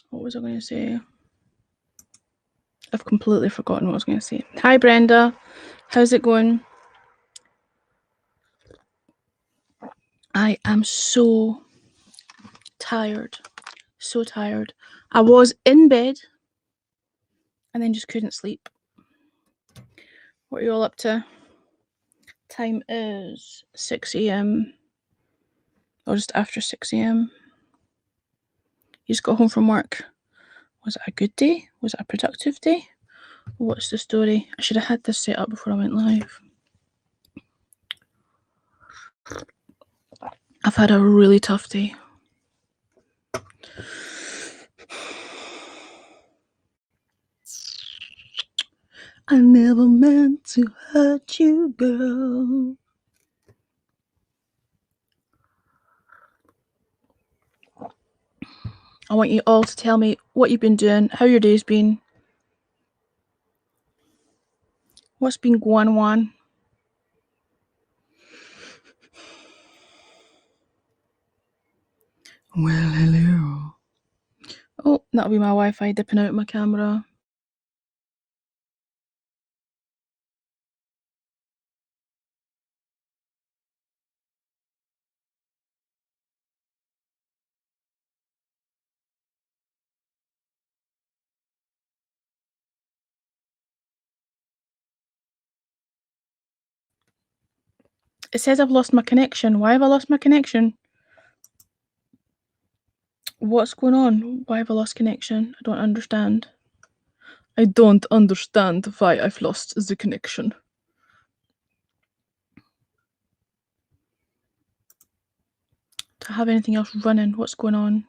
What was I going to say? I've completely forgotten what I was going to say. Hi, Brenda. How's it going? I am so tired. So tired. I was in bed and then just couldn't sleep. What are you all up to? Time is 6 a.m. or just after 6 a.m. You just got home from work. Was it a good day? Was it a productive day? What's the story? I should have had this set up before I went live. I've had a really tough day. I never meant to hurt you, girl. I want you all to tell me what you've been doing, how your day's been. What's been going on? Well, hello. Oh, that'll be my Wi-Fi dipping out my camera. It says I've lost my connection. Why have I lost my connection? What's going on? Why have I lost connection? I don't understand. I don't understand why I've lost the connection. Do I have anything else running? What's going on?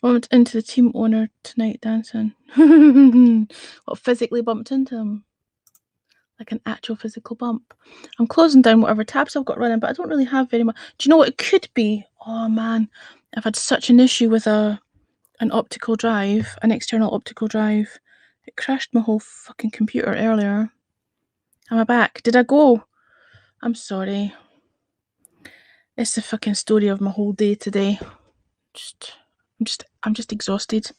Bumped into the team owner tonight dancing. What, physically bumped into him? Like an actual physical bump. I'm closing down whatever tabs I've got running, but I don't really have very much. Do you know what it could be? Oh man, I've had such an issue with an optical drive, an external optical drive. It crashed my whole fucking computer earlier. Am I back? Did I go? I'm sorry. It's the fucking story of my whole day today. I'm just exhausted.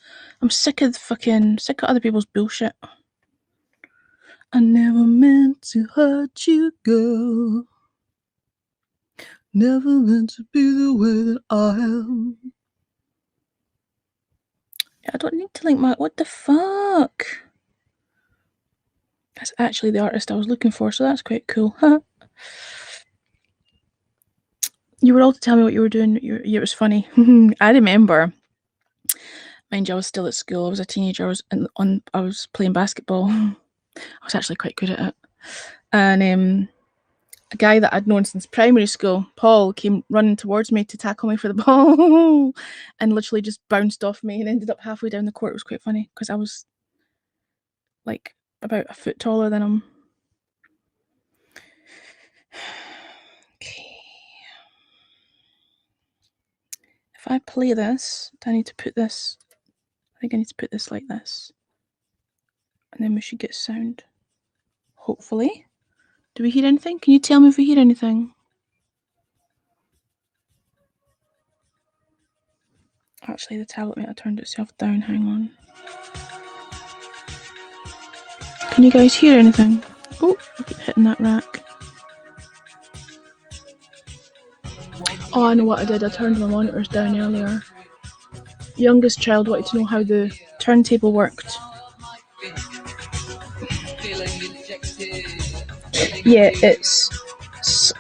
I'm sick of other people's bullshit. I never meant to hurt you, girl. Never meant to be the way that I am. I don't need to link my... What the fuck? That's actually the artist I was looking for, so that's quite cool. You were all to tell me what you were doing. It was funny. I remember. Mind you, I was still at school. I was a teenager. I was playing basketball. I was actually quite good at it. And a guy that I'd known since primary school, Paul, came running towards me to tackle me for the ball and literally just bounced off me and ended up halfway down the court. It was quite funny because I was like about a foot taller than him. Okay. If I play this, do I need to put this? I think I need to put this like this. And then we should get sound. Hopefully. Do we hear anything? Can you tell me if we hear anything? Actually, the tablet might have turned itself down. Hang on. Can you guys hear anything? Oh, I keep hitting that rack. Oh, I know what I did. I turned my monitors down earlier. Youngest child wanted to know how the turntable worked. Yeah, it's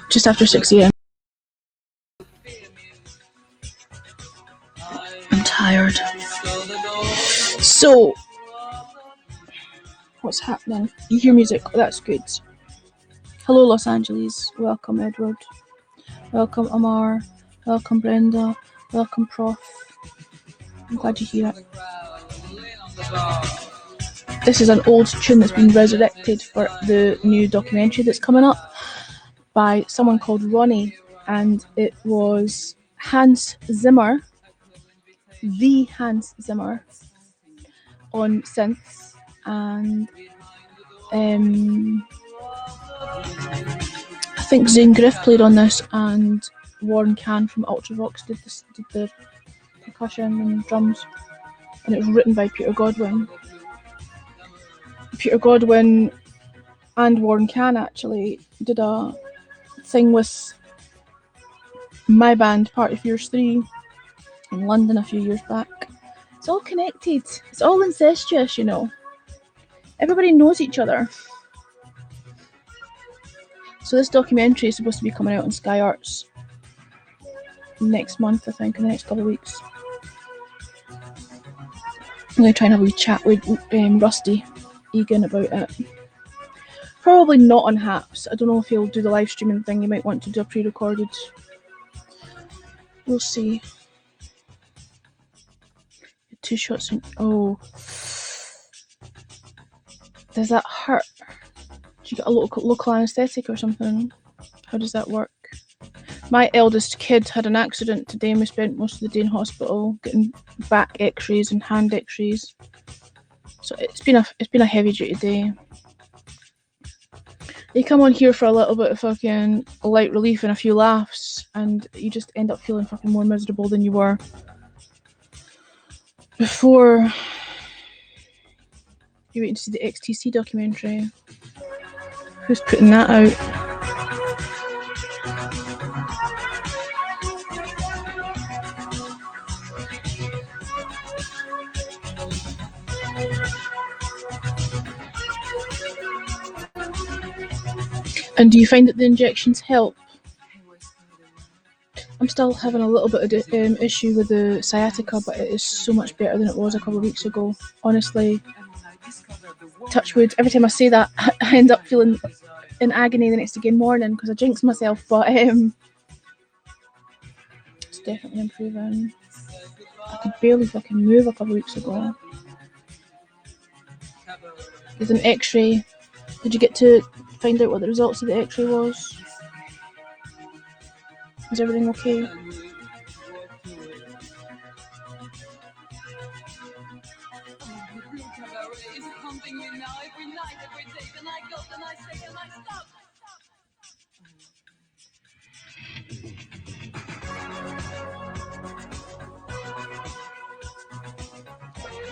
just after 6 a.m. I'm tired. So, what's happening? You hear music? Oh, that's good. Hello, Los Angeles. Welcome, Edward. Welcome, Amar. Welcome, Brenda. Welcome, Prof. I'm glad you hear it. This is an old tune that's been resurrected for the new documentary that's coming up by someone called Ronnie, and it was Hans Zimmer, the Hans Zimmer, on synths, and I think Zane Griff played on this, and Warren Cann from Ultravox did the percussion and drums. and it was written by Peter Godwin. Peter Godwin and Warren Cann actually did a thing with my band, Party Fears 3, in London a few years back. It's all connected. It's all incestuous, you know. Everybody knows each other. So this documentary is supposed to be coming out on Sky Arts next month, I think, in the next couple of weeks. I'm going to try and have a wee chat with Rusty Egan about it. Probably not on Haps. I don't know if he'll do the live streaming thing. He might want to do a pre-recorded. We'll see. 2 shots in. Oh. Does that hurt? Do you get a local anaesthetic or something? How does that work? My eldest kid had an accident today and we spent most of the day in hospital getting back x-rays and hand x-rays. So it's been a heavy duty day. You come on here for a little bit of fucking light relief and a few laughs and you just end up feeling fucking more miserable than you were before. You're waiting to see the XTC documentary. Who's putting that out? And do you find that the injections help? I'm still having a little bit of issue with the sciatica, but it is so much better than it was a couple of weeks ago. Honestly, touch wood, every time I say that, I end up feeling in agony the next again morning because I jinx myself, but it's definitely improving. I could barely fucking move a couple of weeks ago. There's an x-ray. Did you get to find out what the results of the x-ray was? Is everything okay?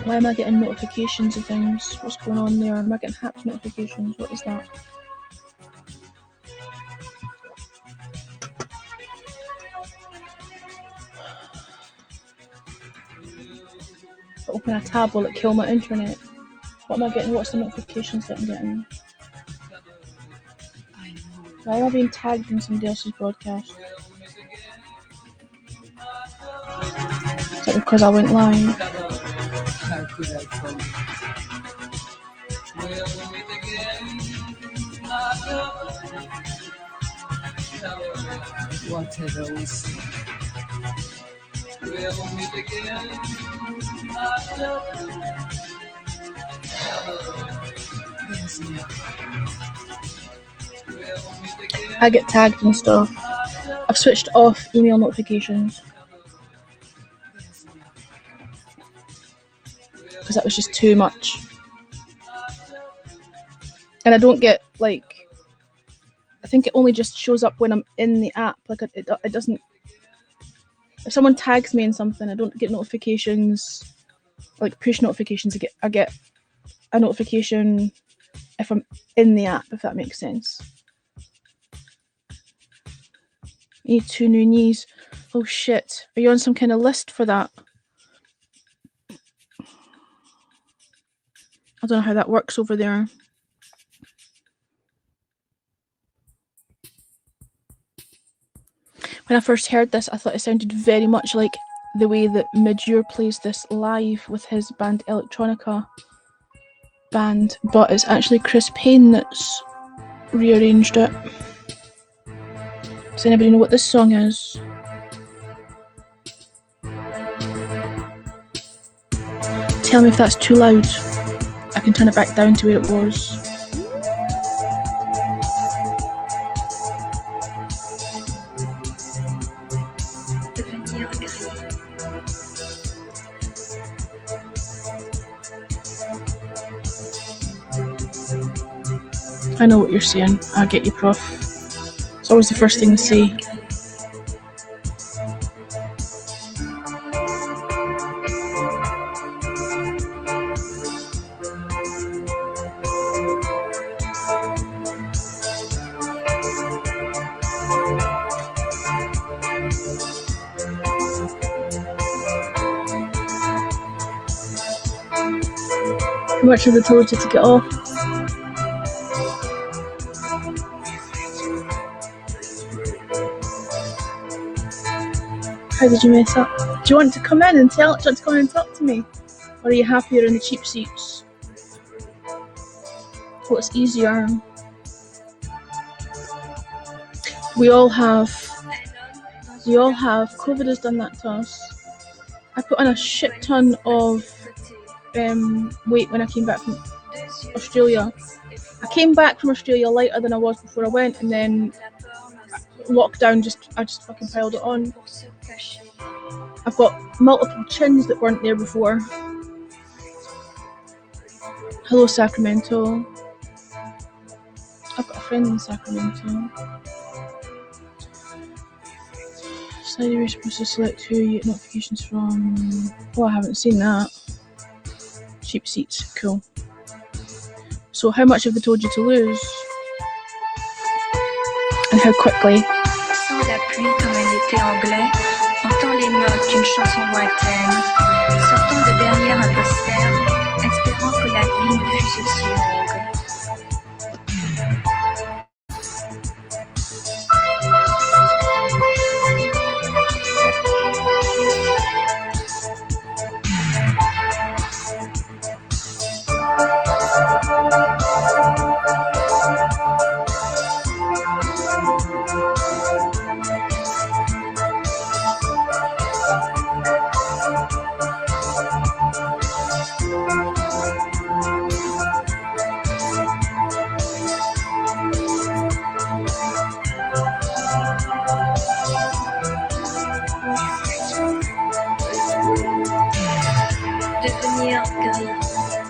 Why am I getting notifications of things? What's going on there? Am I getting Haps notifications? What is that? If I open a tab, will it kill my internet? What am I getting? What's the notifications that I'm getting? Why am I being tagged in somebody else's broadcast? Is that because I went live? How could I tell you? We'll meet again. Whatever we say. We'll meet again. I get tagged and stuff. I've switched off email notifications because that was just too much. And I don't get, like, I think it only just shows up when I'm in the app. Like, it doesn't, if someone tags me in something, I don't get notifications, like push notifications. I get a notification if I'm in the app, if that makes sense. Need 2 new knees. Oh shit. Are you on some kind of list for that? I don't know how that works over there. When I first heard this, I thought it sounded very much like the way that Midure plays this live with his band Electronica band, but it's actually Chris Payne that's rearranged it. Does anybody know what this song is? Tell me if that's too loud. I can turn it back down to where it was. I know what you're saying. I get you, Prof. It's always the first thing to say. How much have they told you to get off? How did you mess up? Do you want to come in and do you want to come in and talk to me? Or are you happier in the cheap seats? What's easier? We all have. COVID has done that to us. I put on a shit ton of weight when I came back from Australia. I came back from Australia lighter than I was before I went, and then lockdown I just fucking piled it on. I've got multiple chins that weren't there before. Hello, Sacramento. I've got a friend in Sacramento. Slide you're supposed to select who you get notifications from. Oh, I haven't seen that. Cheap seats, cool. So how much have they told you to lose? And how quickly? Sans la pluie comme un été anglais, entend les notes d'une chanson lointaine, sortant de derrière un poster, espérant que la vie ne fût aussi longue.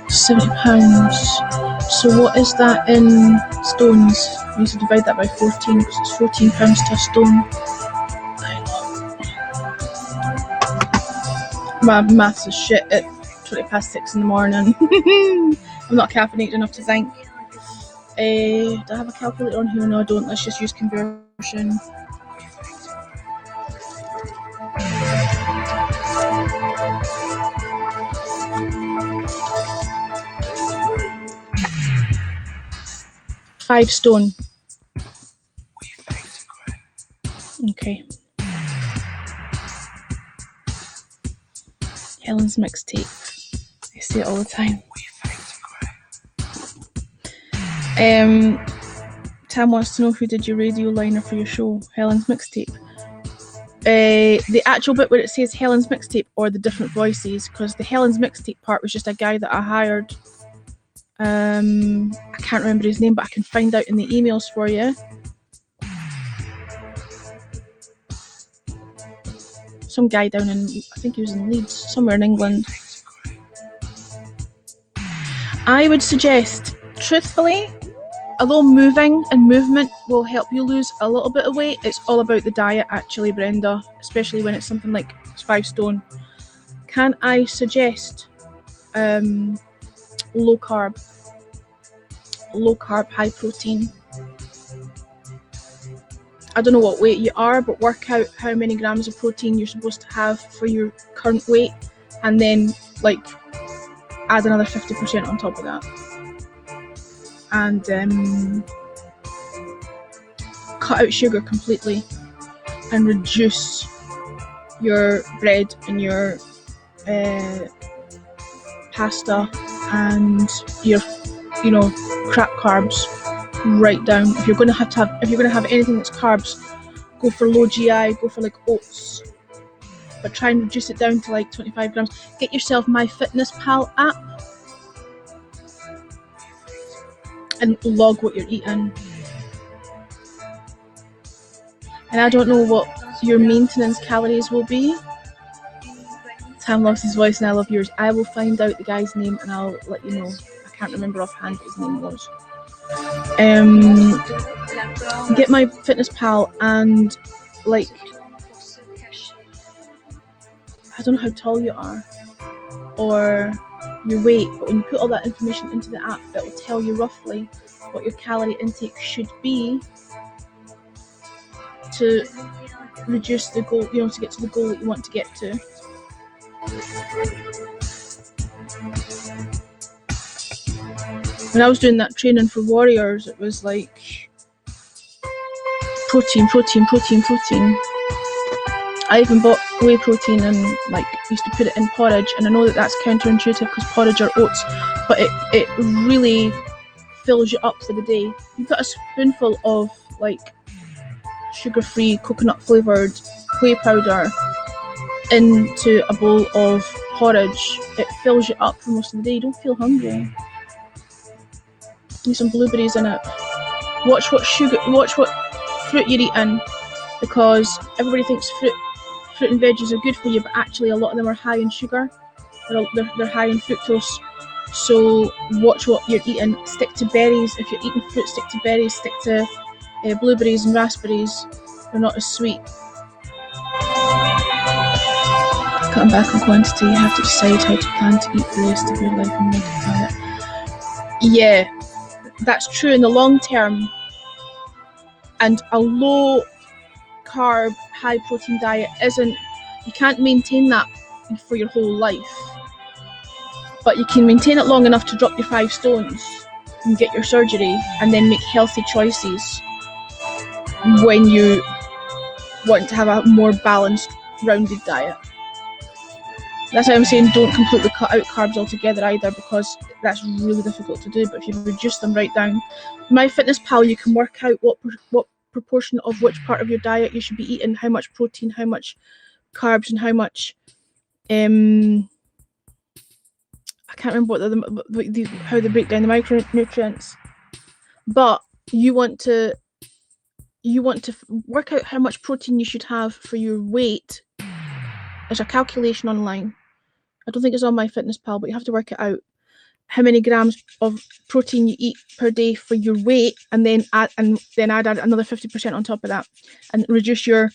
£70. So what is that in stones? We need to divide that by 14 because it's £14 to a stone. My maths is shit at 6:20 in the morning. I'm not caffeinated enough to think. Do I have a calculator on here? No, I don't. Let's just use conversion. £5 stone. Okay. Helen's mixtape. I see it all the time. Tam wants to know who did your radio liner for your show. Helen's mixtape. The actual bit where it says Helen's mixtape or the different voices, because the Helen's mixtape part was just a guy that I hired. I can't remember his name, but I can find out in the emails for you. Some guy down in, I think he was in Leeds, somewhere in England. I would suggest, truthfully, although moving and movement will help you lose a little bit of weight, it's all about the diet actually, Brenda, especially when it's something like 5 stone. Can I suggest low carb, high protein? I don't know what weight you are, but work out how many grams of protein you're supposed to have for your current weight, and then like add another 50% on top of that. And cut out sugar completely and reduce your bread and your pasta and your crap carbs right down. If you're going to have anything that's carbs, go for low GI, go for like oats, but try and reduce it down to like 25 grams. Get yourself MyFitnessPal app and log what you're eating. And I don't know what your maintenance calories will be. Tam loves his voice and I love yours. I will find out the guy's name and I'll let you know. I can't remember offhand what his name was. Get MyFitnessPal and like, I don't know how tall you are or your weight, but when you put all that information into the app, it will tell you roughly what your calorie intake should be to reduce the goal, to get to the goal that you want to get to. When I was doing that training for warriors, it was like protein. I even bought whey protein and like used to put it in porridge, and I know that that's counterintuitive because porridge are oats, but it really fills you up for the day. You put a spoonful of like sugar-free coconut flavoured whey powder into a bowl of porridge, it fills you up for most of the day. You don't feel hungry. Need some blueberries in it. Watch what fruit you're eating, because everybody thinks fruit and veggies are good for you, but actually a lot of them are high in sugar. They're high in fructose. So watch what you're eating. Stick to berries. If you're eating fruit, stick to berries. Stick to blueberries and raspberries. They're not as sweet. Cutting back on quantity, you have to decide how to plan to eat for the rest of your life and modify it. Yeah, that's true in the long term. And a low carb, high protein diet you can't maintain that for your whole life. But you can maintain it long enough to drop your 5 stones and get your surgery, and then make healthy choices when you want to have a more balanced, rounded diet. That's why I'm saying don't completely cut out carbs altogether either, because that's really difficult to do. But if you reduce them right down, MyFitnessPal, you can work out what proportion of which part of your diet you should be eating, how much protein, how much carbs, and how much I can't remember what how they break down the micronutrients, but you want to work out how much protein you should have for your weight. There's a calculation online. I don't think it's on MyFitnessPal, but you have to work it out. How many grams of protein you eat per day for your weight, and then add another 50% on top of that, and reduce your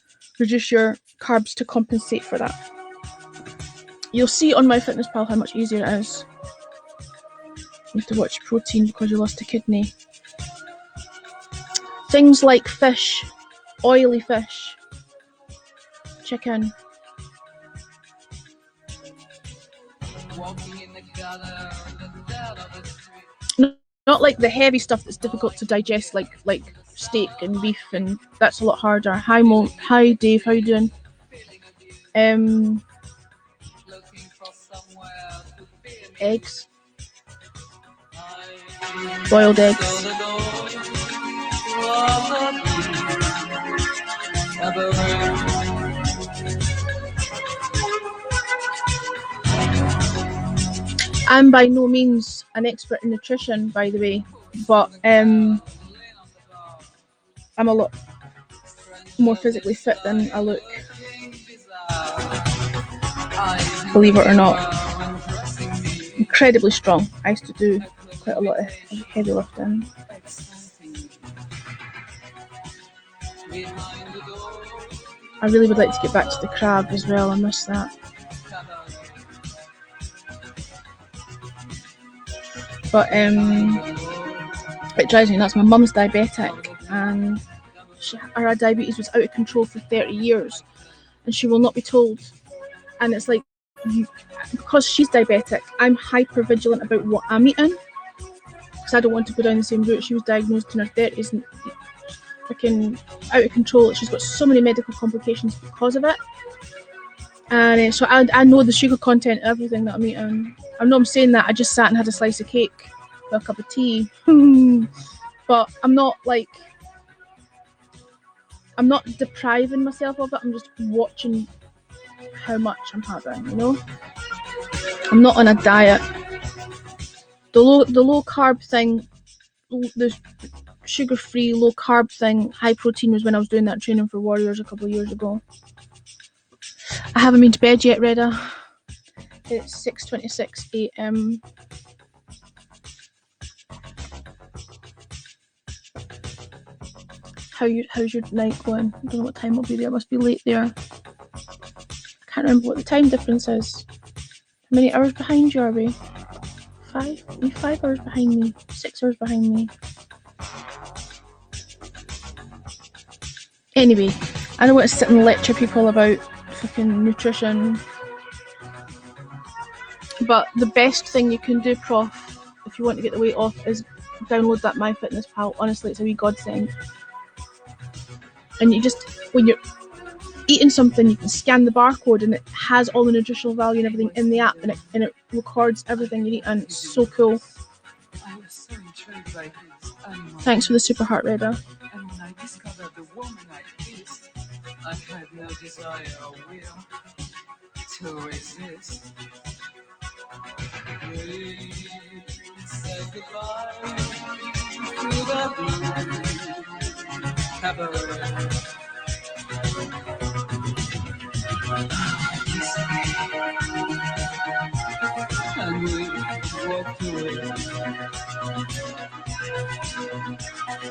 carbs to compensate for that. You'll see on MyFitnessPal how much easier it is. You have to watch protein because you lost a kidney. Things like fish, oily fish, chicken. Not like the heavy stuff that's difficult to digest, like steak and beef, and that's a lot harder. Hi Dave, how you doing? Eggs, boiled eggs. I'm by no means an expert in nutrition, by the way, but I'm a lot more physically fit than I look, believe it or not. Incredibly strong. I used to do quite a lot of heavy lifting. I really would like to get back to the crab as well. I miss that. But it drives me nuts. My mum's diabetic, and her diabetes was out of control for 30 years, and she will not be told. And it's like, because she's diabetic, I'm hyper vigilant about what I'm eating, because I don't want to go down the same route. She was diagnosed in her 30s and freaking out of control. She's got so many medical complications because of it. And so I know the sugar content of everything that I'm eating. I know I'm saying that. I just sat and had a slice of cake with a cup of tea. But I'm not depriving myself of it. I'm just watching how much I'm having, you know? I'm not on a diet. The low carb thing, the sugar-free low carb thing, high protein, was when I was doing that training for warriors a couple of years ago. I haven't been to bed yet, Reda. It's 6:26 a.m. How's your night going? I don't know what time it'll be there. It must be late there. I can't remember what the time difference is. How many hours behind you are we? 5? You're 5 hours behind me. 6 hours behind me. Anyway, I don't want to sit and lecture people about fucking nutrition. But the best thing you can do, Prof, if you want to get the weight off, is download that MyFitnessPal. Honestly, it's a wee godsend. And you just, when you're eating something, you can scan the barcode and it has all the nutritional value and everything in the app, and it records everything you eat, and it's so cool. I was so intrigued by his animal. Thanks for the super heart, Reba. And when I discovered the woman I kissed, I had no desire or will to resist. We said goodbye to the blue cabaret. And we walked away.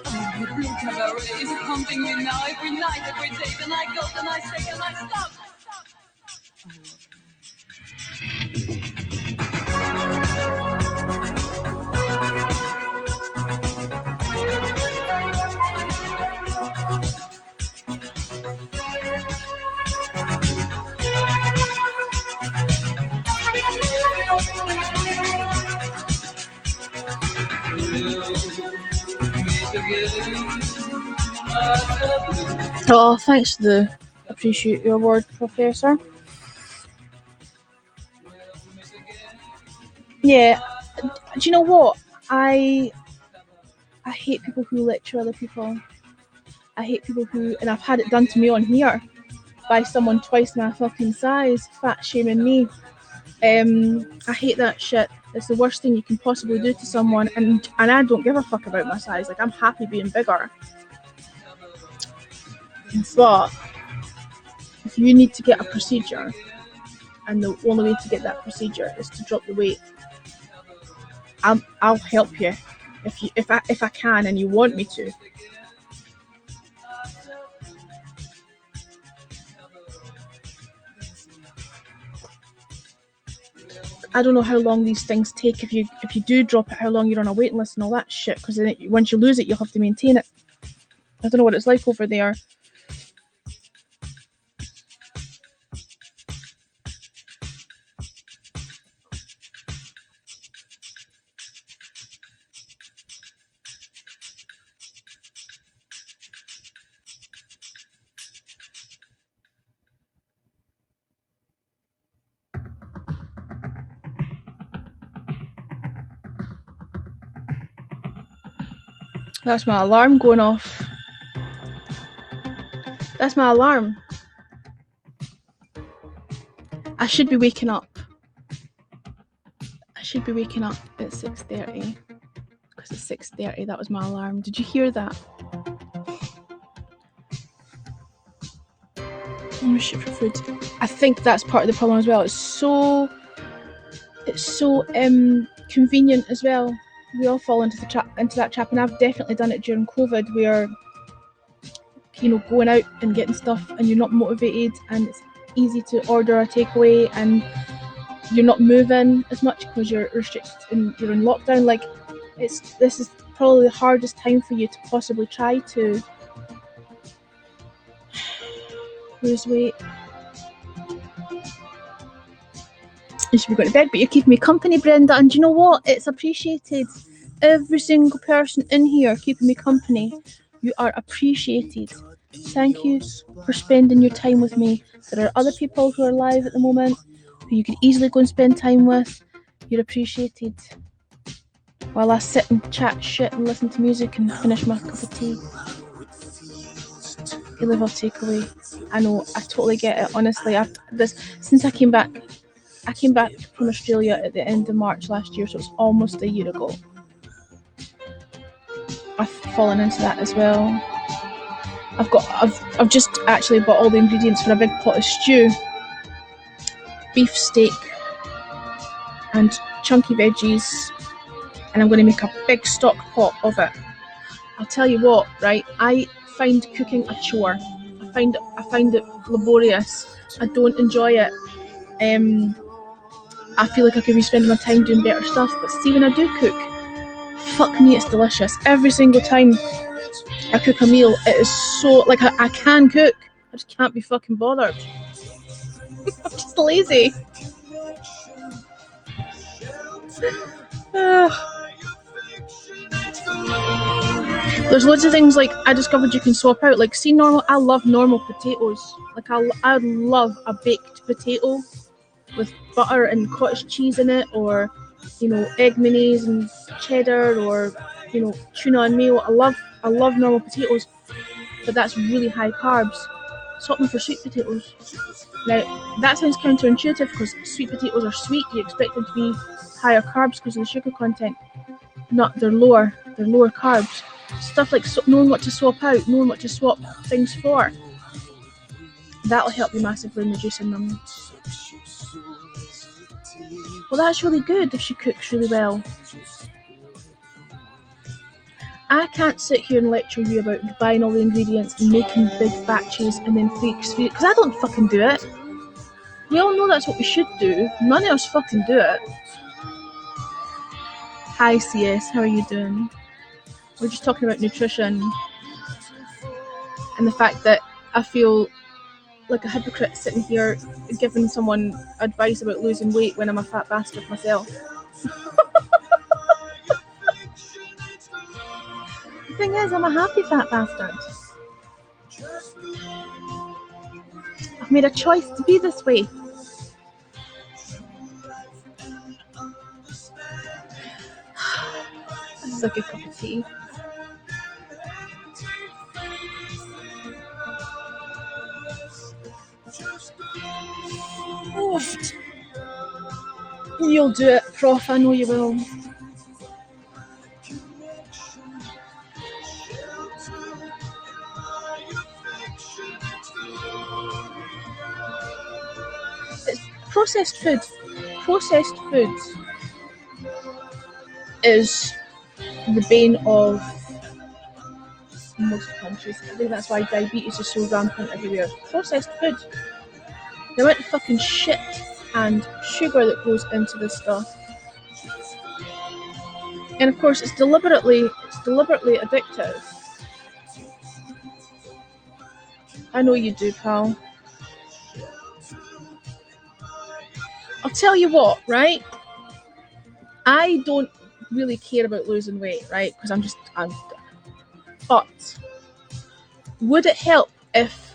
Oh, the blue cabaret is haunting me now every night, every day. Then I go, then I stay, then I stop. Oh, thanks for the appreciate your award, Professor. Yeah, do you know what? I hate people who lecture other people. I hate people who, and I've had it done to me on here by someone twice my fucking size, fat shaming me. I hate that shit. It's the worst thing you can possibly do to someone, and I don't give a fuck about my size. Like, I'm happy being bigger. But if you need to get a procedure, and the only way to get that procedure is to drop the weight, I'll help you if I can and you want me to. I don't know how long these things take if you do drop it, how long you're on a waiting list and all that shit, because then once you lose it, you'll have to maintain it. I don't know what it's like over there. That's my alarm going off. That's my alarm. I should be waking up. I should be waking up at 6:30. Because it's 6:30, that was my alarm. Did you hear that? Oh shit, for food. I think that's part of the problem as well. It's so convenient as well. We all fall into that trap, and I've definitely done it during COVID, where going out and getting stuff and you're not motivated, and it's easy to order a takeaway and you're not moving as much because you're restricted and you're in lockdown. Like, this is probably the hardest time for you to possibly try to lose weight. You should be going to bed, but you're keeping me company, Brenda, and do you know what? It's appreciated. Every single person in here keeping me company. You are appreciated. Thank you for spending your time with me. There are other people who are live at the moment who you could easily go and spend time with. You're appreciated. While I sit and chat shit and listen to music and finish my cup of tea. You live off takeaway. I know, I totally get it. Honestly, since I came back from Australia at the end of March last year, so it's almost a year ago. I've fallen into that as well. I've just actually bought all the ingredients for a big pot of stew. Beef steak and chunky veggies, and I'm going to make a big stock pot of it. I'll tell you what, right? I find cooking a chore. I find it laborious. I don't enjoy it. I feel like I could be spending my time doing better stuff, but see, when I do cook, fuck me, it's delicious. Every single time I cook a meal, it is so, like, I can cook, I just can't be fucking bothered. I'm just lazy. There's loads of things like I discovered you can swap out. Like, see, I love normal potatoes. Like, I'd love a baked potato with butter and cottage cheese in it, or, you know, egg mayonnaise and cheddar, or, you know, tuna and mayo. I love normal potatoes, but that's really high carbs. Swap them for sweet potatoes. Now, that sounds counterintuitive because sweet potatoes are sweet. You expect them to be higher carbs because of the sugar content. Not, they're lower carbs. Stuff like knowing what to swap out, knowing what to swap things for, that'll help you massively in reducing them. Well, that's really good if she cooks really well. I can't sit here and lecture you about buying all the ingredients and making big batches and then freaks, because I don't fucking do it. We all know that's what we should do. None of us fucking do it. Hi CS, how are you doing? We're just talking about nutrition and the fact that I feel like a hypocrite sitting here giving someone advice about losing weight when I'm a fat bastard myself. The thing is, I'm a happy fat bastard. I've made a choice to be this way. This is a good cup of tea. Oofed. You'll do it, Prof. I know you will. It's processed food. Processed food is the bane of most countries. I think that's why diabetes is so rampant everywhere. Processed food. The amount of fucking shit and sugar that goes into this stuff. And of course, it's deliberately addictive. I know you do, pal. I'll tell you what, right? I don't really care about losing weight, right? Because I'm. But would it help if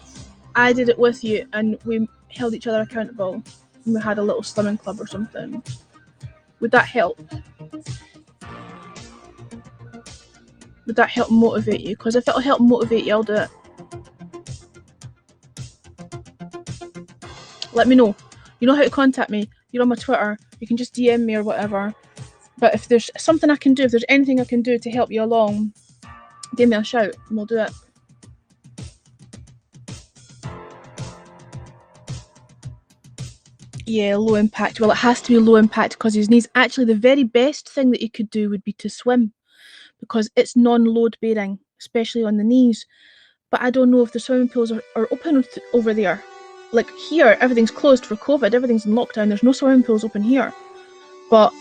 I did it with you and we held each other accountable and we had a little slimming club or something? Would that help? Would that help motivate you? Because if it'll help motivate you, I'll do it. Let me know. You know how to contact me. You're on my Twitter. You can just DM me or whatever. But if there's something I can do, if there's anything I can do to help you along, give me a shout and we'll do it. Yeah, low impact. Well, it has to be low impact because his knees. Actually, the very best thing that he could do would be to swim because it's non-load bearing, especially on the knees. But I don't know if the swimming pools are open over there. Like here, everything's closed for COVID. Everything's in lockdown. There's no swimming pools open here. But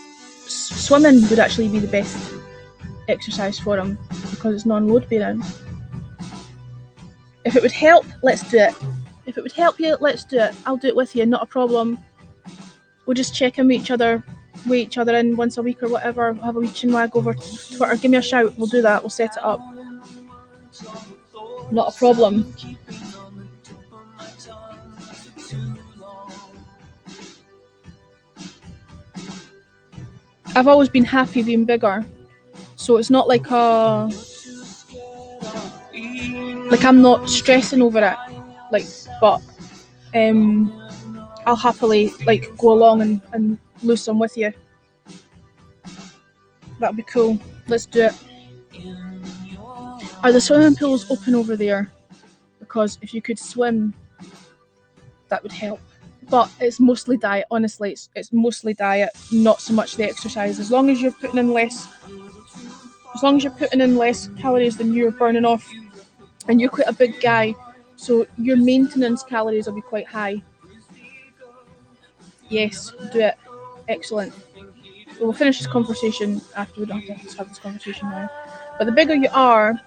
swimming would actually be the best exercise for him because it's non-load bearing. If it would help, let's do it. If it would help you, let's do it. I'll do it with you, not a problem. We'll just check in with each other, weigh each other in once a week or whatever. We'll have a wee chinwag over Twitter. Give me a shout. We'll do that. We'll set it up. Not a problem. I've always been happy being bigger. So it's not like I'm not stressing over it. But I'll happily go along and lose some with you. That'd be cool. Let's do it. Are the swimming pools open over there? Because if you could swim, that would help. But it's mostly diet, honestly. It's mostly diet, not so much the exercise. As long as you're putting in less calories than you're burning off, and you're quite a big guy, so your maintenance calories will be quite high. Yes, do it. Excellent. We'll finish this conversation after. We don't have to have this conversation now. But the bigger you are,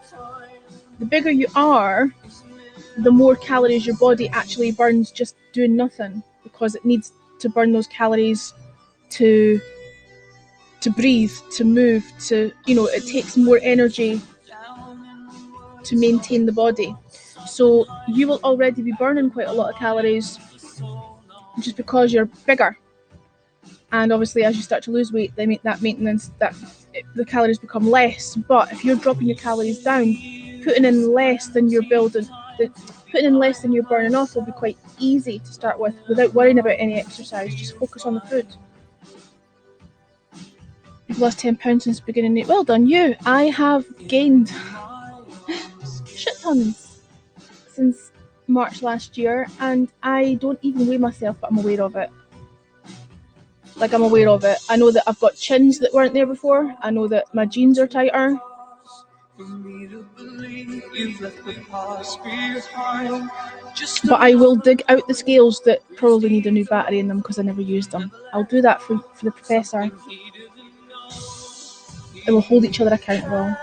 the more calories your body actually burns just doing nothing, because it needs to burn those calories to breathe, to move, to, it takes more energy to maintain the body. So you will already be burning quite a lot of calories just because you're bigger. And obviously, as you start to lose weight, they make that maintenance, that the calories become less. But if you're dropping your calories down, putting in less than you're burning off will be quite easy to start with, without worrying about any exercise. Just focus on the food. You've lost 10 pounds since beginning. Well done, you. I have gained shit tons since March last year, and I don't even weigh myself, but I'm aware of it. I'm aware of it. I know that I've got chins that weren't there before. I know that my jeans are tighter. But I will dig out the scales that probably need a new battery in them because I never used them. I'll do that for the professor. And we'll hold each other accountable.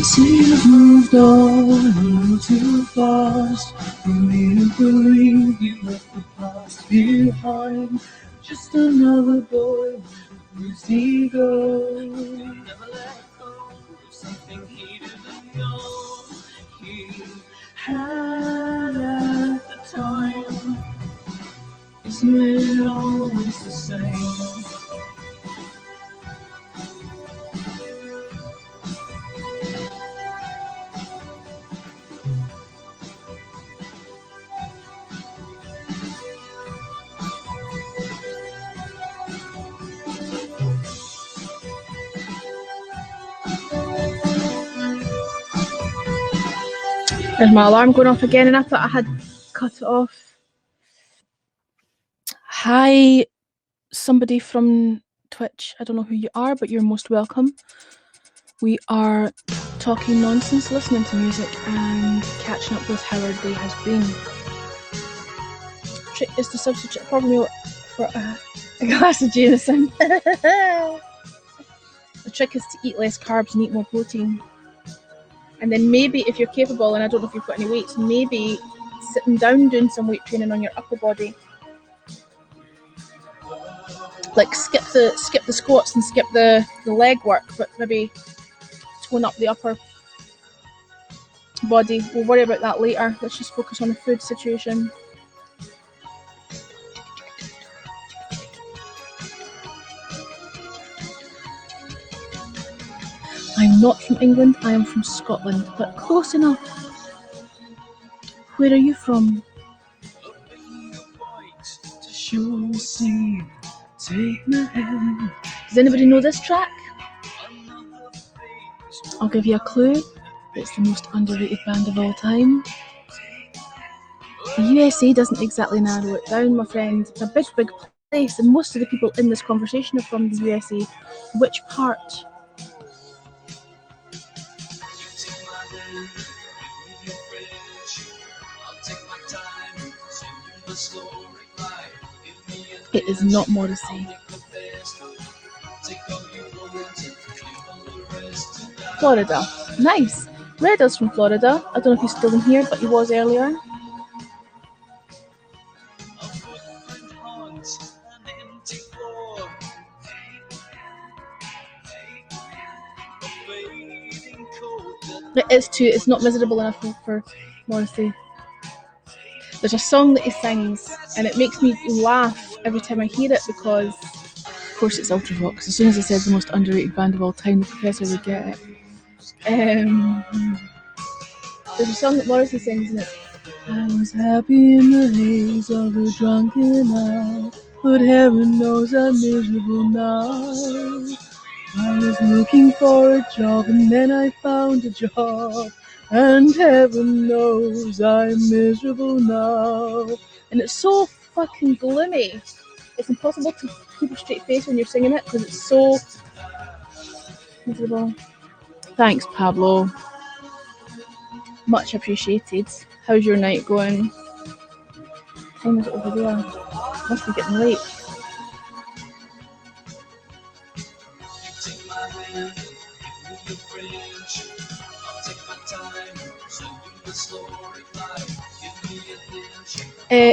See, you've moved on a little too fast for me to believe you left the past behind. Just another boy with his ego. Never let go of something he didn't know he had at the time. Isn't it always the same? There's my alarm going off again, and I thought I had cut it off. Hi, somebody from Twitch. I don't know who you are, but you're most welcome. We are talking nonsense, listening to music, and catching up with how our day has been. The trick is to substitute formula for a glass of Jameson. The trick is to eat less carbs and eat more protein. And then maybe, if you're capable, and I don't know if you've got any weights, maybe sitting down doing some weight training on your upper body. Like skip the squats and skip the leg work, but maybe tone up the upper body. We'll worry about that later. Let's just focus on the food situation. I'm not from England, I am from Scotland, but close enough. Where are you from? Does anybody know this track? I'll give you a clue. It's the most underrated band of all time. The USA doesn't exactly narrow it down, my friend. It's a big, big place, and most of the people in this conversation are from the USA. Which part? It is not Morrissey. Florida. Nice. Reda's from Florida. I don't know if he's still in here, but he was earlier. It is too. It's not miserable enough for Morrissey. There's a song that he sings, and it makes me laugh every time I hear it because, of course, it's Ultravox. As soon as I said the most underrated band of all time, the professor would get it. There's a song that Morrissey sings, and it's I was happy in the haze of a drunken hour, but heaven knows I'm miserable now. I was looking for a job, and then I found a job, and heaven knows I'm miserable now. And it's so fucking gloomy. It's impossible to keep a straight face when you're singing it because it's so miserable. Thanks, Pablo. Much appreciated. How's your night going? What time is it over there? Must be getting late.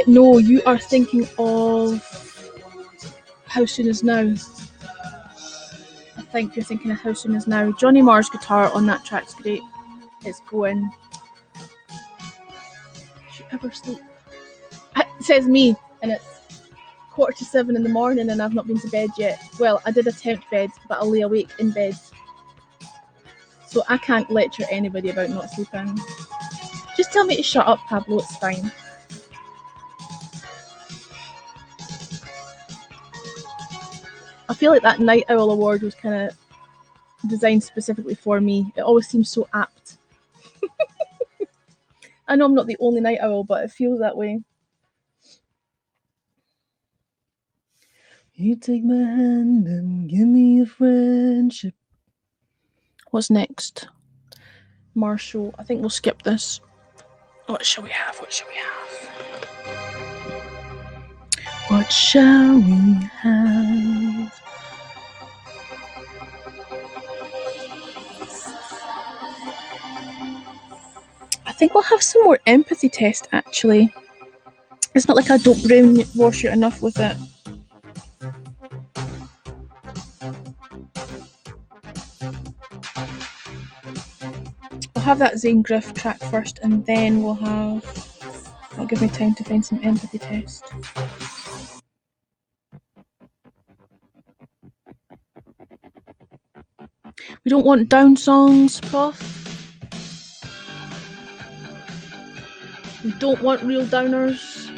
No, you are thinking of How Soon Is Now. think you're thinking of How Soon Is Now. Johnny Marr's guitar on that track's great. It's going. Should you ever sleep? It says me, and it's 6:45 in the morning, and I've not been to bed yet. Well, I did attempt bed, but I'll lay awake in bed. So I can't lecture anybody about not sleeping. Just tell me to shut up, Pablo. It's fine. I feel like that Night Owl award was kind of designed specifically for me. It always seems so apt. I know I'm not the only night owl, but it feels that way. You take my hand and give me a friendship. What's next? Marshall. I think we'll skip this. What shall we have? What shall we have? What shall we have? I think we'll have some more empathy test, actually. It's not like I don't brainwash you enough with it. We'll have that Zane Griff track first, and then we'll have... That'll give me time to find some empathy test. We don't want down songs, Prof. We don't want real downers.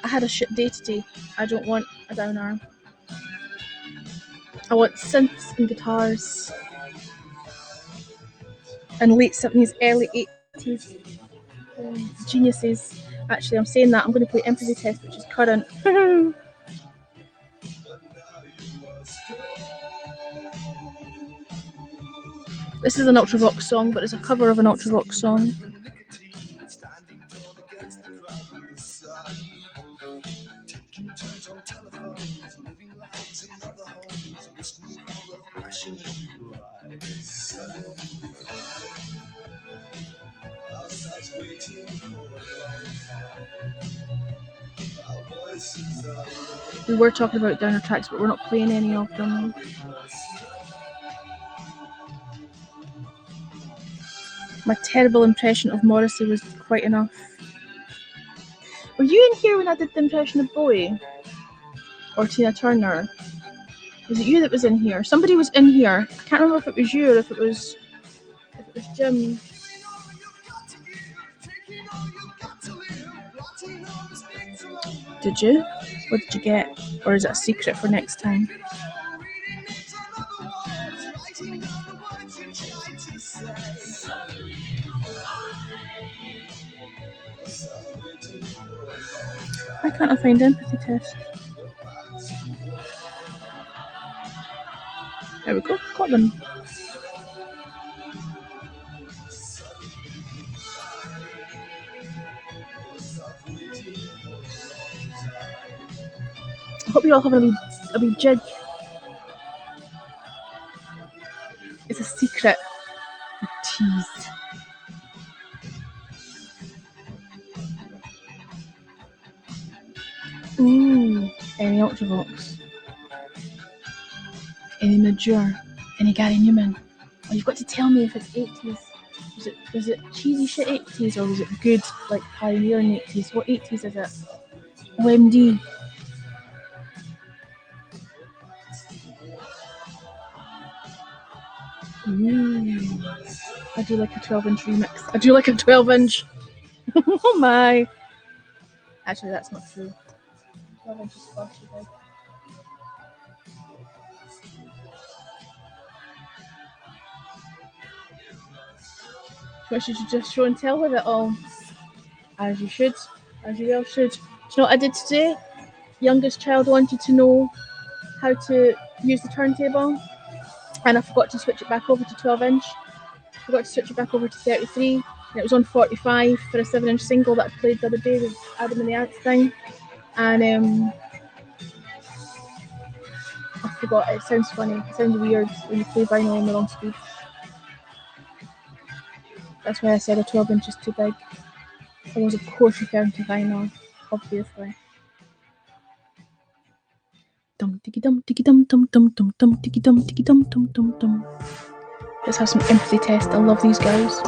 I had a shit day today. I don't want a downer. I want synths and guitars. And late 70s, early 80s. Geniuses. Actually, I'm saying that. I'm going to play Empathy Test, which is current. This is an Ultravox song, but it's a cover of an Ultravox song. We were talking about downer tracks, but we're not playing any of them. My terrible impression of Morrissey was quite enough. Were you in here when I did the impression of Bowie? Or Tina Turner? Was it you that was in here? Somebody was in here. I can't remember if it was you or if it was Jim. Did you? What did you get? Or is it a secret for next time? Why can't I find Empathy Test? There we go, got them. I hope you're all having a wee jig. It's a secret. Tease. Ooh, any Ultravox? Any Major? Any Gary Newman? Oh, you've got to tell me if it's 80s. Was it cheesy shit 80s or was it good, like pioneering 80s? What 80s is it? OMD. Ooh. I do like a 12-inch remix. I do like a 12-inch. Oh my. Actually, that's not true. 12-inch is far too big. So should you just show and tell with it all? As you should. As you well should. Do you know what I did today? Youngest child wanted to know how to use the turntable, and I forgot to switch it back over to 12-inch. Forgot to switch it back over to 33, and it was on 45 for a 7-inch single that I played the other day with Adam and the Ants thing. And I forgot. It sounds funny. It sounds weird when you play vinyl on the wrong speed. That's why I said a 12-inch is too big. I was, of course, referring to vinyl, obviously. Dum diggy-dum, diggy-dum, dum-dum-dum-dum, diggy-dum, diggy-dum, dum-dum-dum. Let's have some empathy test. I love these guys.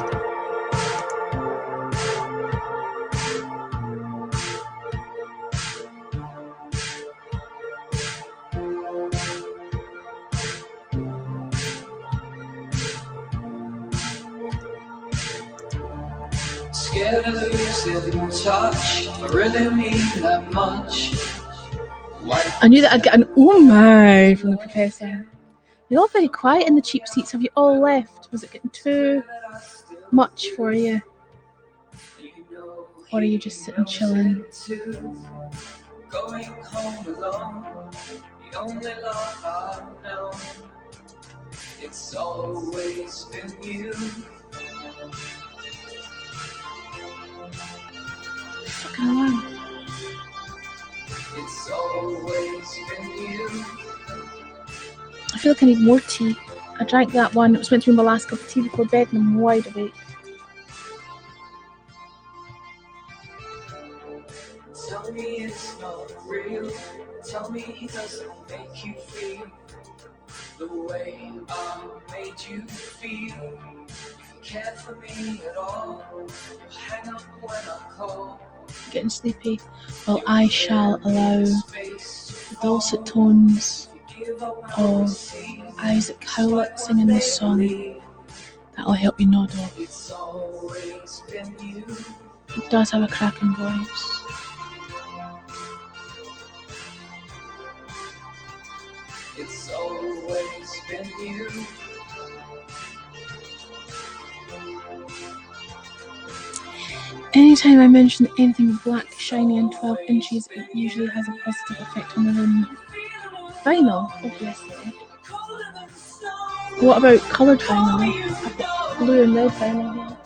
Scared of losing touch, I really mean that much. I knew that I'd get an oh my from the professor. You're all very quiet in the cheap seats. Have you all left? Was it getting too much for you? Or are you just sitting chilling? Going home alone, the only love I know. It's always been you. Fucking alarm. It's always been you. I feel like I need more tea. I drank that one. It was meant to be my last cup of tea before bed and I'm wide awake. Tell me it's not real. Tell me he doesn't make you feel the way I made you feel. If you care for me at all, hang up when I call. Getting sleepy. Well, I shall allow the dulcet tones of Isaac Howlett singing this song. That'll help you nod off. It's always been you. It does have a cracking voice. It's always been you. Anytime I mention anything black, shiny and 12 inches, it usually has a positive effect on the room. Vinyl, obviously. What about coloured vinyl? I've got blue and red vinyl here.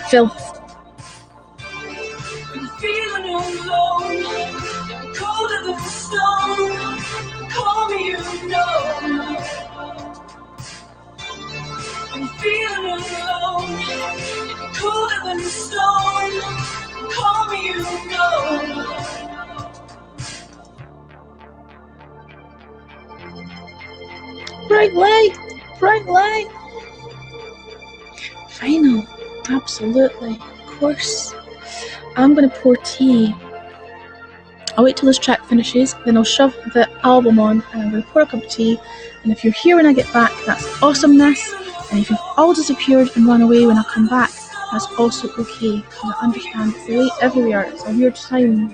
Filth. Call me, you know. I'm feeling alone, colder than stone. Call me, you know. Bright light, bright light. Vinyl, absolutely, of course. I'm gonna pour tea. I'll wait till this track finishes, then I'll shove the album on and I'm going to pour a cup of tea. And if you're here when I get back, that's awesomeness. And if you've all disappeared and run away when I come back, that's also okay. Because I understand it's late everywhere, it's a weird time.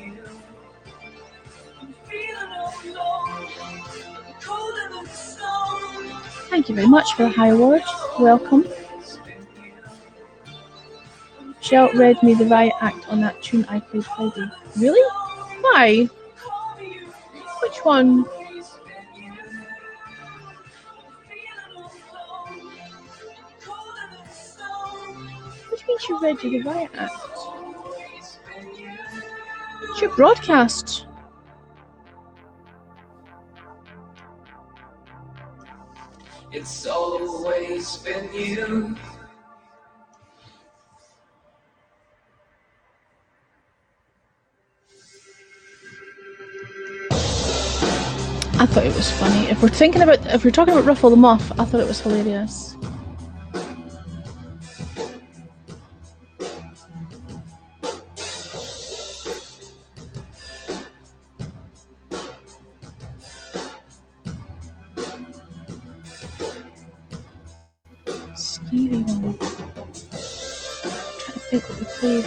Thank you very much for the high award. Welcome. Shell read me the riot act on that tune I played Friday. Really? Why? Which one? Which means you read you the riot act? It's your broadcast. It's always been you. I thought it was funny. If we're talking about Ruffle the Muff, I thought it was hilarious. Scary one. I'm trying to think what we played.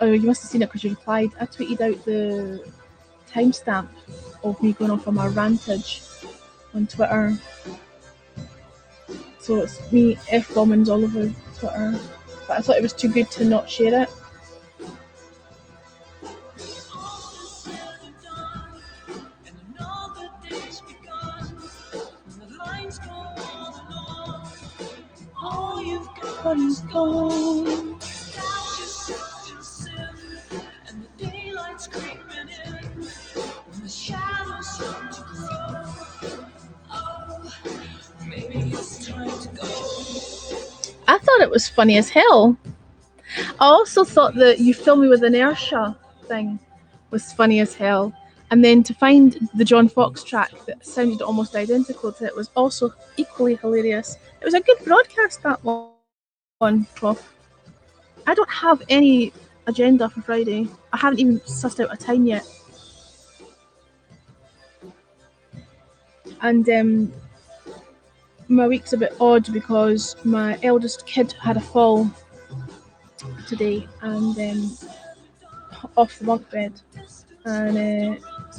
You must have seen it because you replied. I tweeted out the timestamp of me going off on my rantage on Twitter. So it's me F-bombings all over Twitter. But I thought it was too good to not share it. Everybody's gone. Maybe it's time to thought it was funny as hell. I also thought that You Fill Me With Inertia thing was funny as hell. And then to find the John Fox track that sounded almost identical to it was also equally hilarious. It was a good broadcast, that one, Prof. I don't have any agenda for Friday. I haven't even sussed out a time yet. And my week's a bit odd because my eldest kid had a fall today and off the bunk bed, and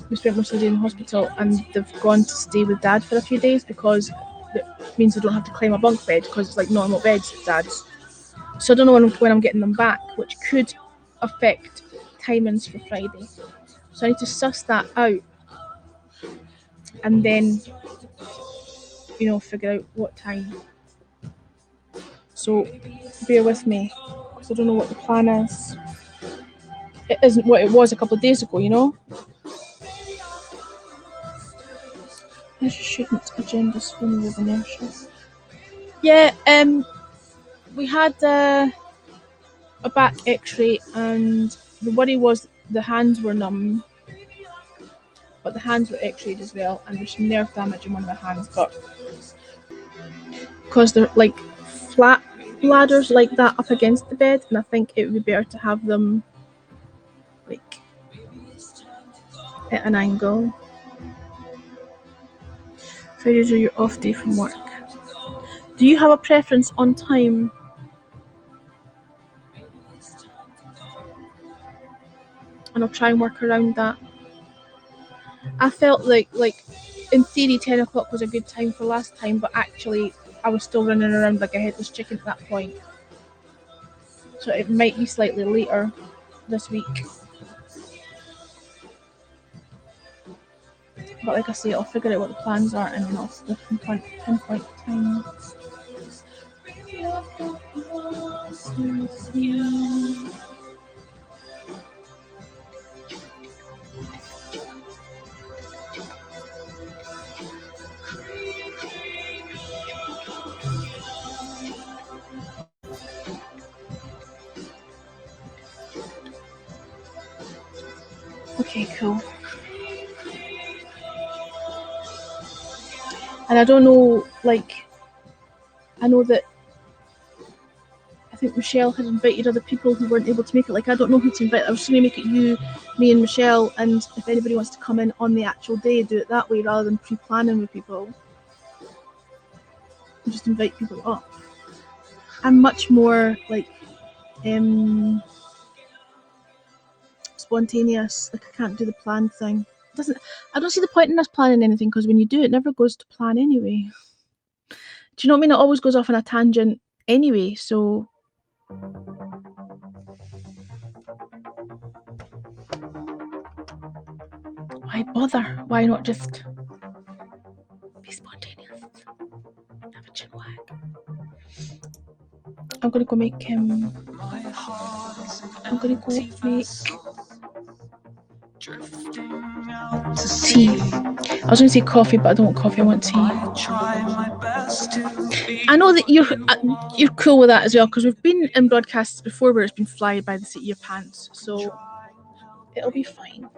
we spent most of the day in the hospital, and they've gone to stay with Dad for a few days because it means they don't have to claim a bunk bed because it's like normal beds at Dad's. So I don't know when I'm getting them back, which could affect timings for Friday. So I need to suss that out and then, figure out what time. So bear with me because I don't know what the plan is. It isn't what it was a couple of days ago, I shouldn't agendas for me with inertia. Yeah, we had a back x-ray and the worry was the hands were numb, but the hands were x-rayed as well, and there's some nerve damage in one of the hands, but because they're like flat bladders like that up against the bed, and I think it would be better to have them like at an angle. Fridays are your off day from work. Do you have a preference on time? And I'll try and work around that. I felt like in theory 10 o'clock was a good time for last time, but actually I was still running around like a headless chicken at that point. So it might be slightly later this week. But like I say, I'll figure out what the plans are and then I'll pinpoint time. Okay, cool. And I don't know, I know that I think Michelle had invited other people who weren't able to make it. I don't know who to invite. I was just going to make it you, me and Michelle, and if anybody wants to come in on the actual day, do it that way rather than pre-planning with people. And just invite people up. I'm much more spontaneous. I can't do the planned thing. I don't see the point in us planning anything because when you do it, it never goes to plan anyway. Do you know what I mean? It always goes off on a tangent anyway, so why bother? Why not just be spontaneous? Have a chin wag. I'm gonna go make tea. I was gonna say coffee, but I don't want coffee, I want tea. I know that you're cool with that as well, because we've been in broadcasts before where it's been flying by the seat of your pants, so it'll be fine.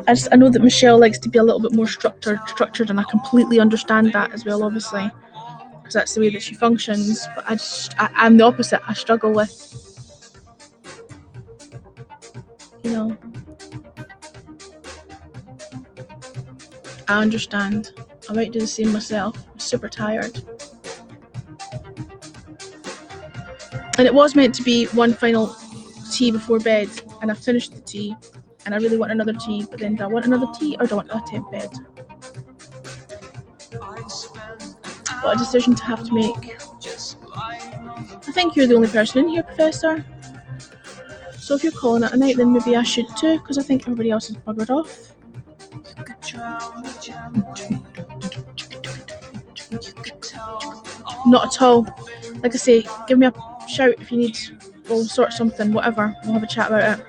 I know that Michelle likes to be a little bit more structured, and I completely understand that as well, obviously, because that's the way that she functions. But I'm the opposite. I struggle with, I understand. I might do the same myself. I'm super tired. And it was meant to be one final tea before bed, and I finished the tea, and I really want another tea, but then do I want another tea or do I want a temp bed? What a decision to have to make. I think you're the only person in here, Professor. So if you're calling it a night, then maybe I should too, because I think everybody else is buggered off. Not at all. Like I say, give me a shout if you need. We'll sort something, whatever. We'll have a chat about it.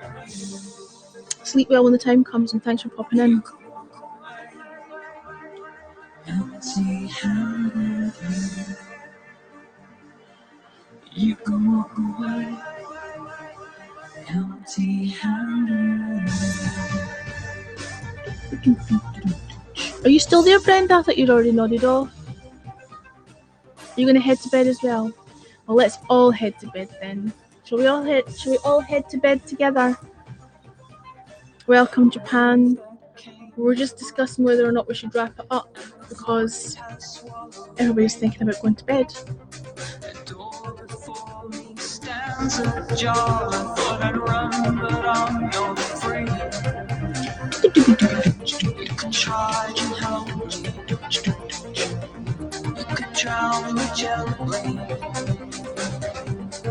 Sleep well when the time comes, and thanks for popping in. You can walk away empty-handed. Are you still there, Brenda? I thought you'd already nodded off. Are you going to head to bed as well? Well, let's all head to bed then. Shall we all head to bed together? Welcome, Japan. We're just discussing whether or not we should wrap it up because everybody's thinking about going to bed. Stands ajar. I thought I'd run, but I'm not free. You could try to help me. You could drown me gently.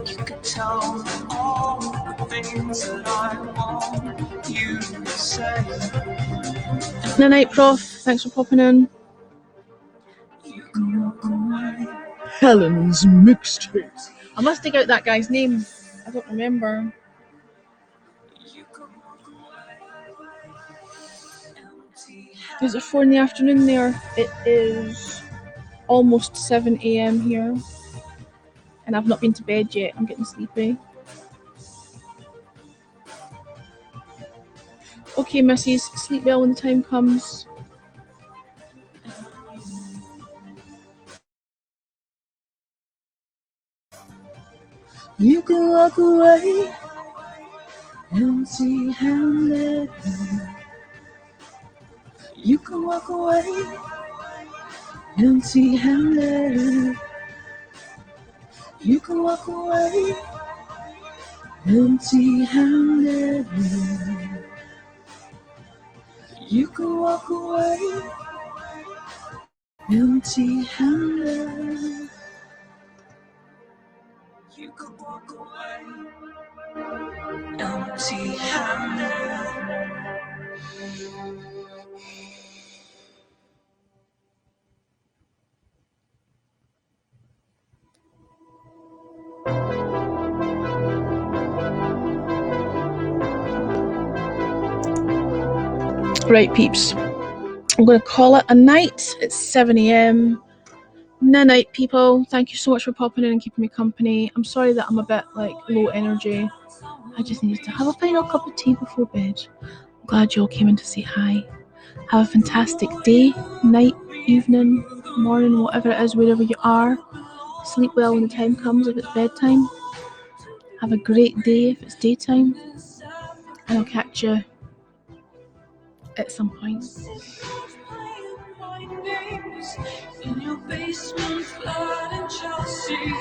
You could tell me all the things that I want you to say. Good night, Prof. Thanks for popping in. You can walk away. Helen's mixtape. I must dig out that guy's name. I don't remember. You can walk away. Is it 4 in the afternoon there? It is almost 7 a.m. here. And I've not been to bed yet. I'm getting sleepy. Okay, missies. Sleep well when the time comes. You can walk away empty-handed. You can walk away empty-handed. You can walk away empty-handed. You can walk away empty-handed. You can walk away empty-handed. Right, peeps. I'm going to call it a night. It's 7 a.m. Night, people. Thank you so much for popping in and keeping me company. I'm sorry that I'm a bit low energy. I just needed to have a final cup of tea before bed. I'm glad you all came in to say hi. Have a fantastic day, night, evening, morning, whatever it is, wherever you are. Sleep well when the time comes if it's bedtime. Have a great day if it's daytime. And I'll catch you at some point. In your basement flat in Chelsea.